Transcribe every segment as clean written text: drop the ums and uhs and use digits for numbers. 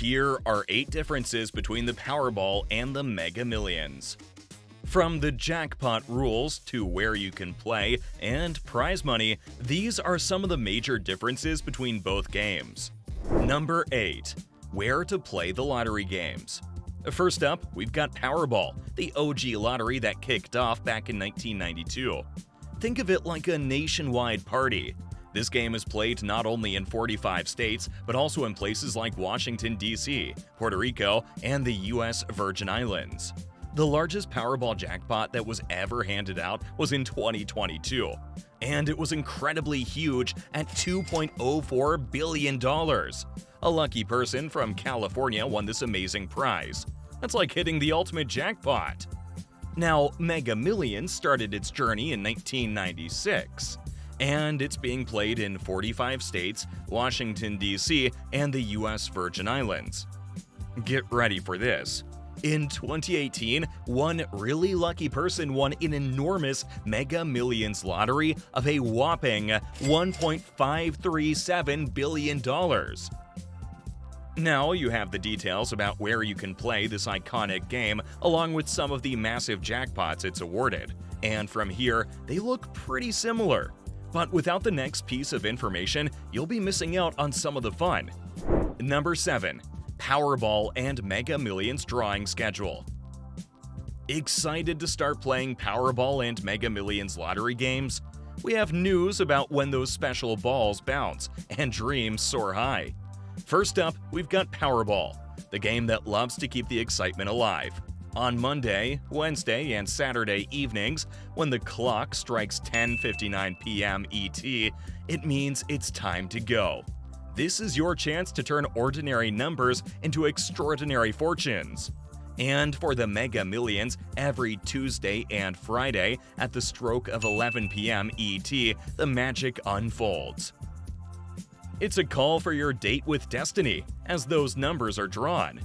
Here are 8 differences between the Powerball and the Mega Millions. From the jackpot rules to where you can play and prize money, these are some of the major differences between both games. Number 8. Where to play the lottery games. First up, we've got Powerball, the OG lottery that kicked off back in 1992. Think of it like a nationwide party. This game is played not only in 45 states, but also in places like Washington, D.C., Puerto Rico, and the U.S. Virgin Islands. The largest Powerball jackpot that was ever handed out was in 2022, and it was incredibly huge at $2.04 billion. A lucky person from California won this amazing prize. That's like hitting the ultimate jackpot. Now, Mega Millions started its journey in 1996. And it's being played in 45 states, Washington, D.C., and the U.S. Virgin Islands. Get ready for this. In 2018, one really lucky person won an enormous Mega Millions lottery of a whopping $1.537 billion. Now you have the details about where you can play this iconic game, along with some of the massive jackpots it's awarded. And from here, they look pretty similar. But without the next piece of information, you'll be missing out on some of the fun. Number 7. Powerball and Mega Millions drawing schedule. Excited to start playing Powerball and Mega Millions lottery games? We have news about when those special balls bounce and dreams soar high. First up, we've got Powerball, the game that loves to keep the excitement alive. On Monday, Wednesday, and Saturday evenings, when the clock strikes 10:59 p.m. ET, it means it's time to go. This is your chance to turn ordinary numbers into extraordinary fortunes. And for the Mega Millions, every Tuesday and Friday at the stroke of 11 p.m. ET, the magic unfolds. It's a call for your date with destiny, as those numbers are drawn.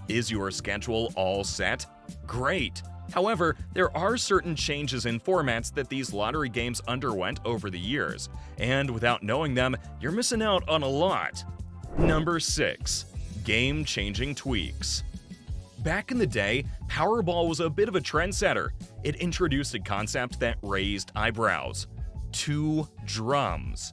Is your schedule all set? Great! However, there are certain changes in formats that these lottery games underwent over the years, and without knowing them, you're missing out on a lot. Number 6. Game-changing tweaks. Back in the day, Powerball was a bit of a trendsetter. It introduced a concept that raised eyebrows: 2 drums.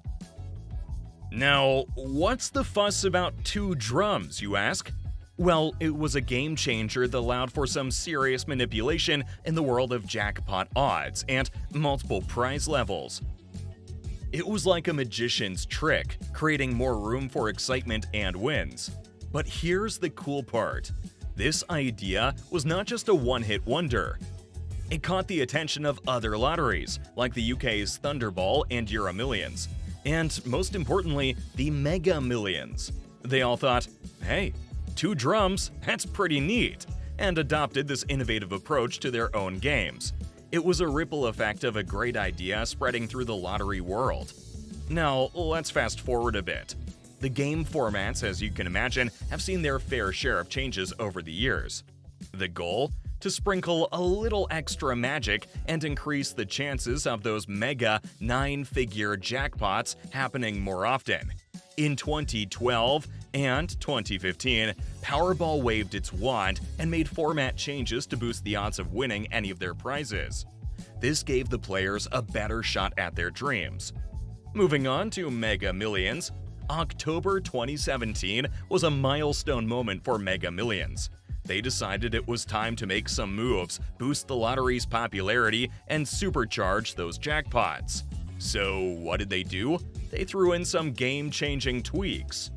Now, what's the fuss about 2 drums, you ask? Well, it was a game changer that allowed for some serious manipulation in the world of jackpot odds and multiple prize levels. It was like a magician's trick, creating more room for excitement and wins. But here's the cool part. This idea was not just a one-hit wonder. It caught the attention of other lotteries, like the UK's Thunderball and Euro Millions, and most importantly, the Mega Millions. They all thought, hey, 2 drums, that's pretty neat, and adopted this innovative approach to their own games. It was a ripple effect of a great idea spreading through the lottery world. Now, let's fast forward a bit. The game formats, as you can imagine, have seen their fair share of changes over the years. The goal? To sprinkle a little extra magic and increase the chances of those mega 9-figure jackpots happening more often. In 2012 and 2015, Powerball waved its wand and made format changes to boost the odds of winning any of their prizes. This gave the players a better shot at their dreams. Moving on to Mega Millions, October 2017 was a milestone moment for Mega Millions. They decided it was time to make some moves, boost the lottery's popularity, and supercharge those jackpots. So what did they do? They threw in some game-changing tweaks.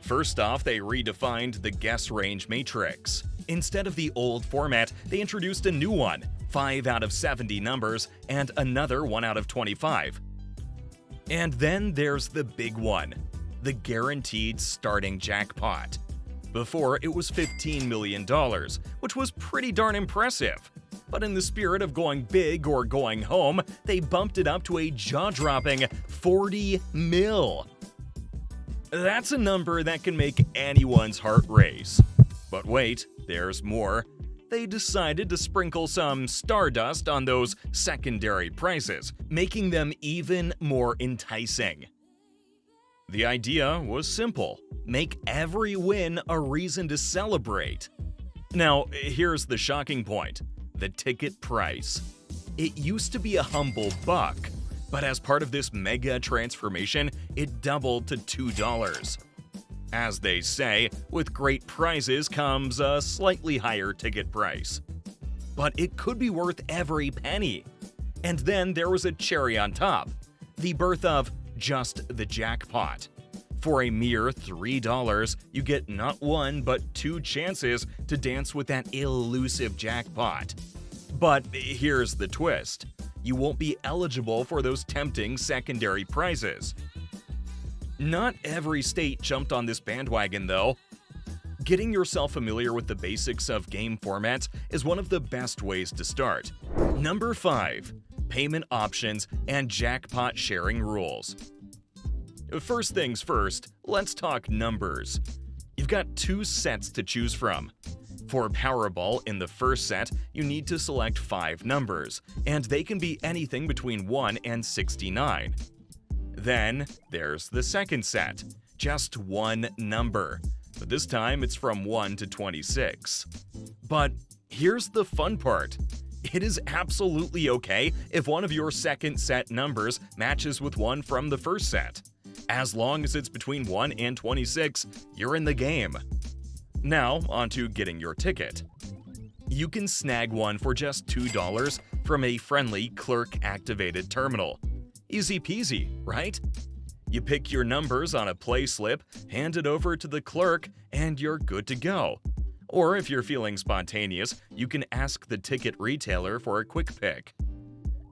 First off, they redefined the guess range matrix. Instead of the old format, they introduced a new one, 5 out of 70 numbers, and another 1 out of 25. And then there's the big one, the guaranteed starting jackpot. Before, it was $15 million, which was pretty darn impressive. But in the spirit of going big or going home, they bumped it up to a jaw-dropping $40 million. That's a number that can make anyone's heart race. But wait, there's more. They decided to sprinkle some stardust on those secondary prizes, making them even more enticing. The idea was simple: make every win a reason to celebrate. Now, here's the shocking point: the ticket price. It used to be a humble buck, but as part of this mega transformation, it doubled to $2. As they say, with great prizes comes a slightly higher ticket price. But it could be worth every penny. And then there was a cherry on top: the birth of just the jackpot. For a mere $3, you get not one but two chances to dance with that elusive jackpot. But here's the twist: you won't be eligible for those tempting secondary prizes. Not every state jumped on this bandwagon, though. Getting yourself familiar with the basics of game formats is one of the best ways to start. Number 5. Payment options and jackpot sharing rules. First things first, let's talk numbers. You've got 2 sets to choose from. For Powerball, in the first set, you need to select 5 numbers, and they can be anything between 1 and 69. Then, there's the second set, just 1 number, but this time it's from 1 to 26. But here's the fun part: it is absolutely okay if one of your second set numbers matches with one from the first set. As long as it's between 1 and 26, you're in the game. Now, on to getting your ticket. You can snag one for just $2 from a friendly clerk-activated terminal. Easy peasy, right? You pick your numbers on a play slip, hand it over to the clerk, and you're good to go. Or if you're feeling spontaneous, you can ask the ticket retailer for a quick pick.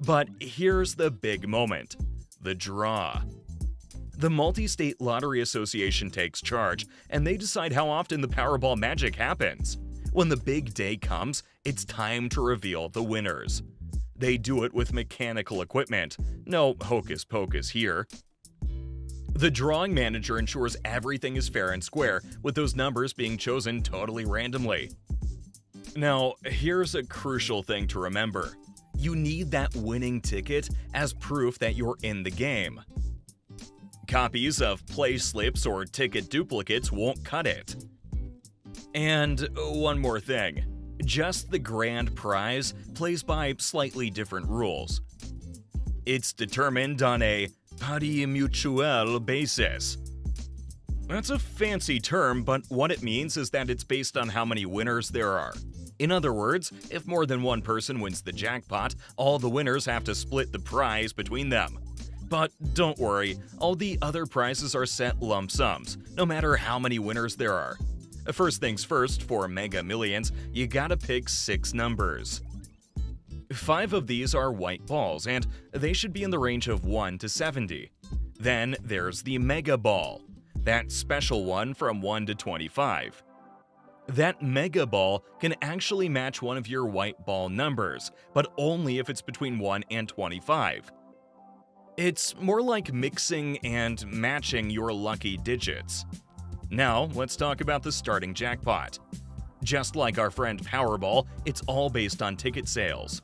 But here's the big moment: the draw. The Multi-State Lottery Association takes charge, and they decide how often the Powerball magic happens. When the big day comes, it's time to reveal the winners. They do it with mechanical equipment. No hocus pocus here. The drawing manager ensures everything is fair and square, with those numbers being chosen totally randomly. Now, here's a crucial thing to remember: you need that winning ticket as proof that you're in the game. Copies of play slips or ticket duplicates won't cut it. And one more thing: just the grand prize plays by slightly different rules. It's determined on a pari mutuel basis. That's a fancy term, but what it means is that it's based on how many winners there are. In other words, if more than one person wins the jackpot, all the winners have to split the prize between them. But don't worry, all the other prizes are set lump sums, no matter how many winners there are. First things first, for Mega Millions, you gotta pick 6 numbers. 5 of these are white balls, and they should be in the range of 1 to 70. Then there's the Mega Ball, that special one from 1 to 25. That Mega Ball can actually match one of your white ball numbers, but only if it's between 1 and 25. It's more like mixing and matching your lucky digits. Now, let's talk about the starting jackpot. Just like our friend Powerball, it's all based on ticket sales.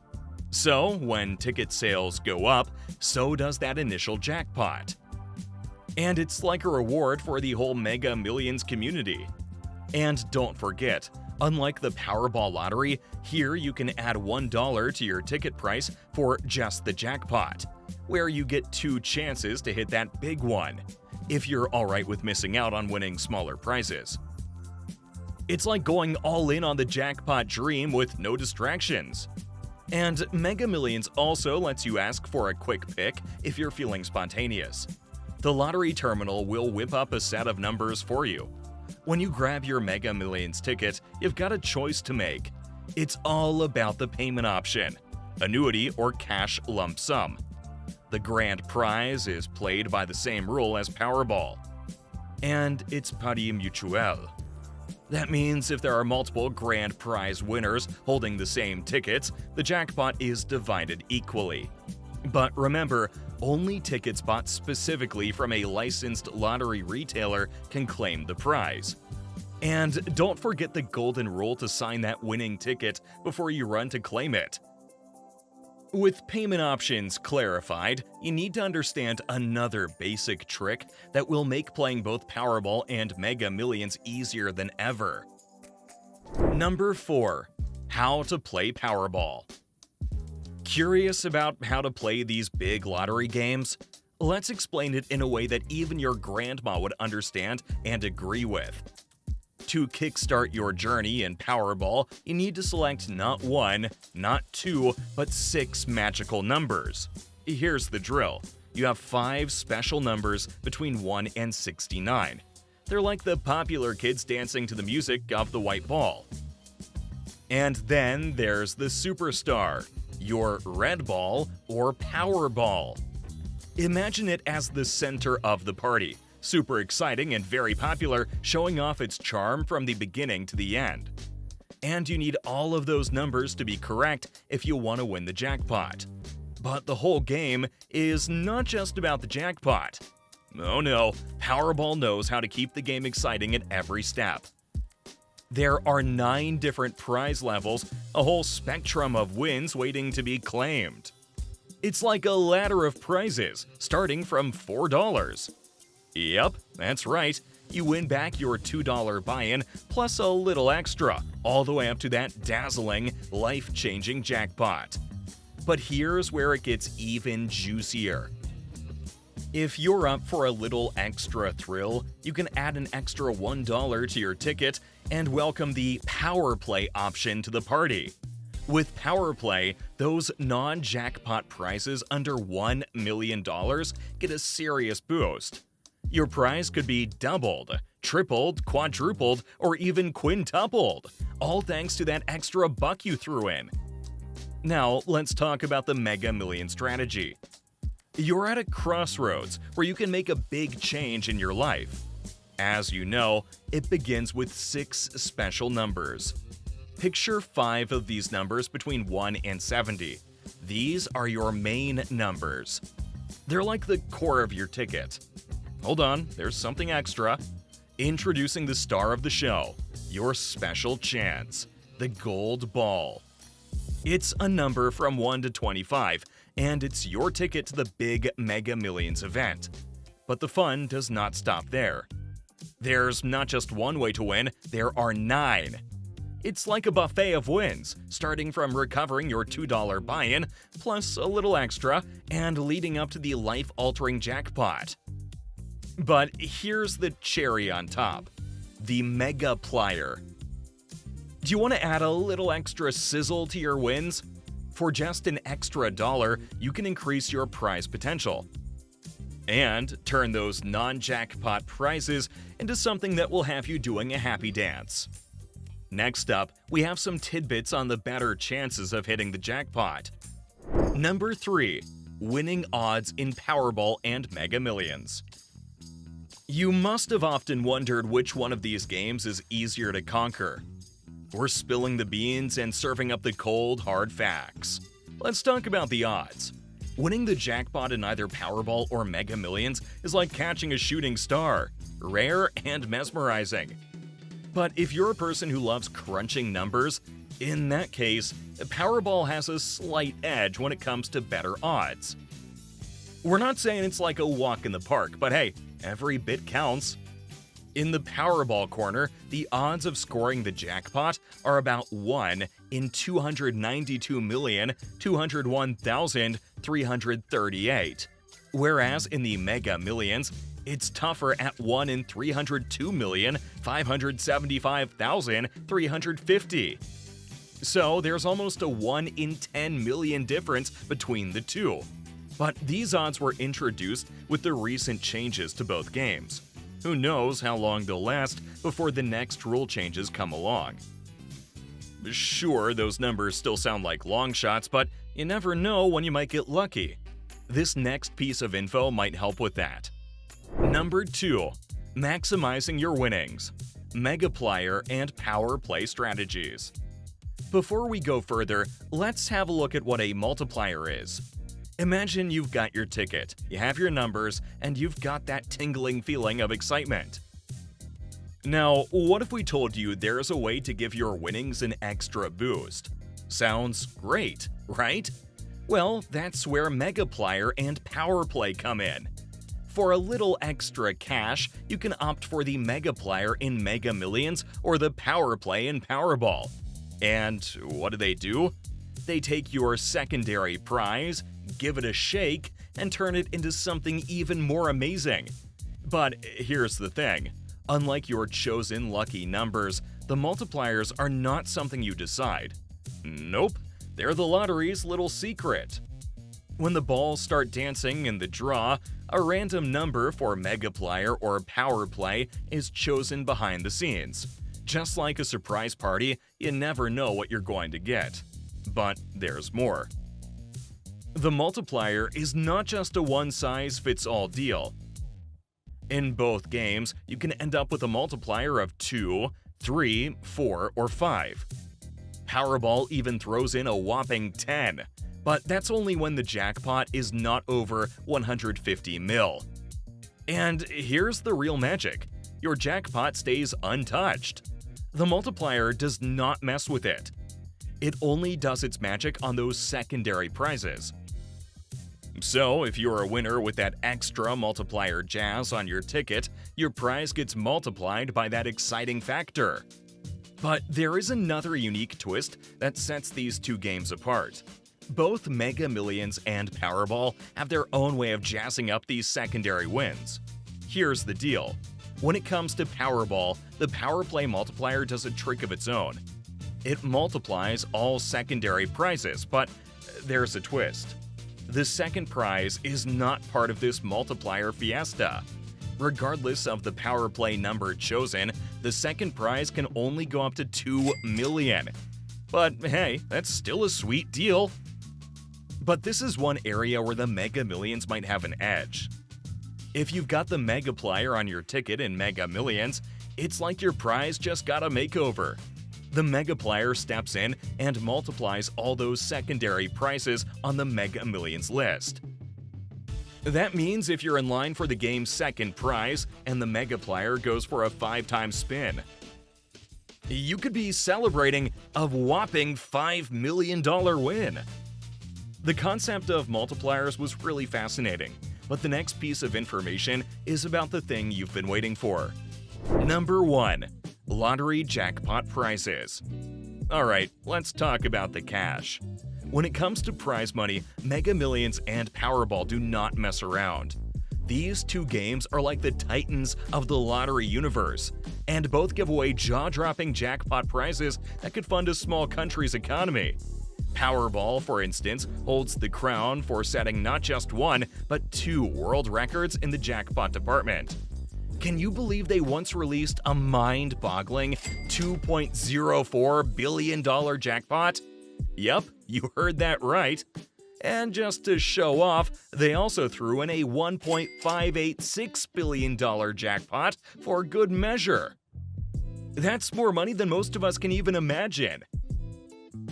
So, when ticket sales go up, so does that initial jackpot. And it's like a reward for the whole Mega Millions community. And don't forget, unlike the Powerball lottery, here you can add $1 to your ticket price for just the jackpot, where you get 2 chances to hit that big one, if you're alright with missing out on winning smaller prizes. It's like going all in on the jackpot dream with no distractions. And Mega Millions also lets you ask for a quick pick if you're feeling spontaneous. The lottery terminal will whip up a set of numbers for you. When you grab your Mega Millions ticket, you've got a choice to make. It's all about the payment option: annuity or cash lump sum. The grand prize is played by the same rule as Powerball, and it's pari mutuel. That means if there are multiple grand prize winners holding the same tickets, the jackpot is divided equally. But remember, only tickets bought specifically from a licensed lottery retailer can claim the prize. And don't forget the golden rule to sign that winning ticket before you run to claim it. With payment options clarified, you need to understand another basic trick that will make playing both Powerball and Mega Millions easier than ever. Number 4. How to play Powerball. Curious about how to play these big lottery games? Let's explain it in a way that even your grandma would understand and agree with. To kickstart your journey in Powerball, you need to select not 1, not 2, but 6 magical numbers. Here's the drill. You have 5 special numbers between 1 and 69. They're like the popular kids dancing to the music of the white ball. And then there's the superstar, your red ball or Powerball. Imagine it as the center of the party. Super exciting and very popular, showing off its charm from the beginning to the end. And you need all of those numbers to be correct if you want to win the jackpot. But the whole game is not just about the jackpot. Oh no, Powerball knows how to keep the game exciting at every step. There are 9 different prize levels, a whole spectrum of wins waiting to be claimed. It's like a ladder of prizes, starting from $4. Yep, that's right. You win back your $2 buy-in plus a little extra, all the way up to that dazzling, life-changing jackpot. But here's where it gets even juicier. If you're up for a little extra thrill, you can add an extra $1 to your ticket and welcome the Power Play option to the party. With Power Play, those non-jackpot prizes under $1 million get a serious boost. Your prize could be doubled, tripled, quadrupled, or even quintupled, all thanks to that extra buck you threw in. Now, let's talk about the Mega Million strategy. You're at a crossroads where you can make a big change in your life. As you know, it begins with 6 special numbers. Picture 5 of these numbers between 1 and 70. These are your main numbers. They're like the core of your ticket. Hold on, there's something extra. Introducing the star of the show, your special chance, the gold ball. It's a number from 1 to 25, and it's your ticket to the big Mega Millions event. But the fun does not stop there. There's not just one way to win, there are 9. It's like a buffet of wins, starting from recovering your $2 buy-in, plus a little extra, and leading up to the life-altering jackpot. But here's the cherry on top, the Mega Plier. Do you want to add a little extra sizzle to your wins? For just an extra $1, you can increase your prize potential and turn those non-jackpot prizes into something that will have you doing a happy dance. Next up, we have some tidbits on the better chances of hitting the jackpot. Number 3. Winning odds in Powerball and Mega Millions. You must have often wondered which one of these games is easier to conquer. We're spilling the beans and serving up the cold, hard facts. Let's talk about the odds. Winning the jackpot in either Powerball or Mega Millions is like catching a shooting star, rare and mesmerizing. But if you're a person who loves crunching numbers, in that case, Powerball has a slight edge when it comes to better odds. We're not saying it's like a walk in the park, but hey, every bit counts. In the Powerball corner, the odds of scoring the jackpot are about 1 in 292,201,338. Whereas in the Mega Millions, it's tougher at 1 in 302,575,350. So there's almost a 1 in 10 million difference between the two. But these odds were introduced with the recent changes to both games. Who knows how long they'll last before the next rule changes come along. Sure, those numbers still sound like long shots, but you never know when you might get lucky. This next piece of info might help with that. Number 2. Maximizing your winnings. Mega Plier and Power Play strategies. Before we go further, let's have a look at what a multiplier is. Imagine you've got your ticket, you have your numbers, and you've got that tingling feeling of excitement. Now, what if we told you there's a way to give your winnings an extra boost? Sounds great, right? Well, that's where Megaplier and Powerplay come in. For a little extra cash, you can opt for the Megaplier in Mega Millions or the Powerplay in Powerball. And what do? They take your secondary prize, give it a shake, and turn it into something even more amazing. But here's the thing. Unlike your chosen lucky numbers, the multipliers are not something you decide. Nope, they're the lottery's little secret. When the balls start dancing in the draw, a random number for Megaplier or Powerplay is chosen behind the scenes. Just like a surprise party, you never know what you're going to get. But there's more. The multiplier is not just a one-size-fits-all deal. In both games, you can end up with a multiplier of 2, 3, 4, or 5. Powerball even throws in a whopping 10, but that's only when the jackpot is not over 150 mil. And here's the real magic. Your jackpot stays untouched. The multiplier does not mess with it. It only does its magic on those secondary prizes. So, if you're a winner with that extra multiplier jazz on your ticket, your prize gets multiplied by that exciting factor. But there is another unique twist that sets these two games apart. Both Mega Millions and Powerball have their own way of jazzing up these secondary wins. Here's the deal. When it comes to Powerball, the Powerplay multiplier does a trick of its own. It multiplies all secondary prizes, but there's a twist. The second prize is not part of this multiplier fiesta. Regardless of the Powerplay number chosen, the second prize can only go up to 2 million. But hey, that's still a sweet deal. But this is one area where the Mega Millions might have an edge. If you've got the Megaplier on your ticket in Mega Millions, it's like your prize just got a makeover. The Megaplier steps in and multiplies all those secondary prizes on the Mega Millions list. That means if you're in line for the game's second prize and the Megaplier goes for a 5-time spin, you could be celebrating a whopping $5 million win. The concept of multipliers was really fascinating, but the next piece of information is about the thing you've been waiting for. Number 1. Lottery jackpot prizes. Alright, let's talk about the cash. When it comes to prize money, Mega Millions and Powerball do not mess around. These two games are like the titans of the lottery universe, and both give away jaw-dropping jackpot prizes that could fund a small country's economy. Powerball, for instance, holds the crown for setting not just one, but 2 world records in the jackpot department. Can you believe they once released a mind-boggling $2.04 billion jackpot? Yep, you heard that right. And just to show off, they also threw in a $1.586 billion jackpot for good measure. That's more money than most of us can even imagine.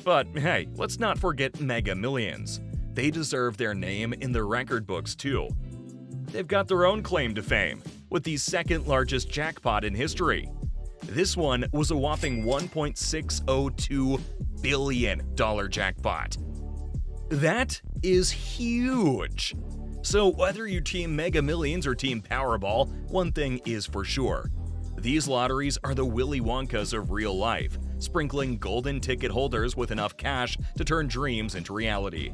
But hey, let's not forget Mega Millions. They deserve their name in the record books too. They've got their own claim to fame, with the second largest jackpot in history. This one was a whopping $1.602 billion jackpot. That is huge! So whether you team Mega Millions or team Powerball, one thing is for sure. These lotteries are the Willy Wonkas of real life, sprinkling golden ticket holders with enough cash to turn dreams into reality.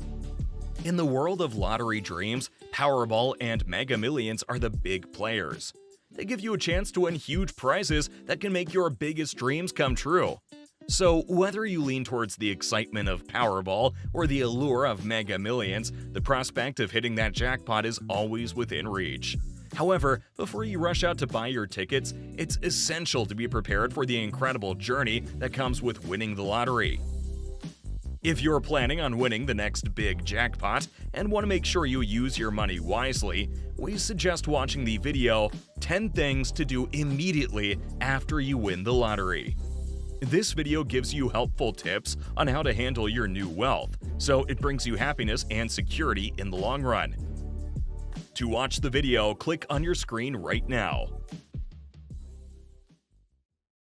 In the world of lottery dreams, Powerball and Mega Millions are the big players. They give you a chance to win huge prizes that can make your biggest dreams come true. So whether you lean towards the excitement of Powerball or the allure of Mega Millions, the prospect of hitting that jackpot is always within reach. However, before you rush out to buy your tickets, it's essential to be prepared for the incredible journey that comes with winning the lottery. If you're planning on winning the next big jackpot and want to make sure you use your money wisely, we suggest watching the video 10 Things to Do Immediately After You Win the Lottery. This video gives you helpful tips on how to handle your new wealth, so it brings you happiness and security in the long run. To watch the video, click on your screen right now.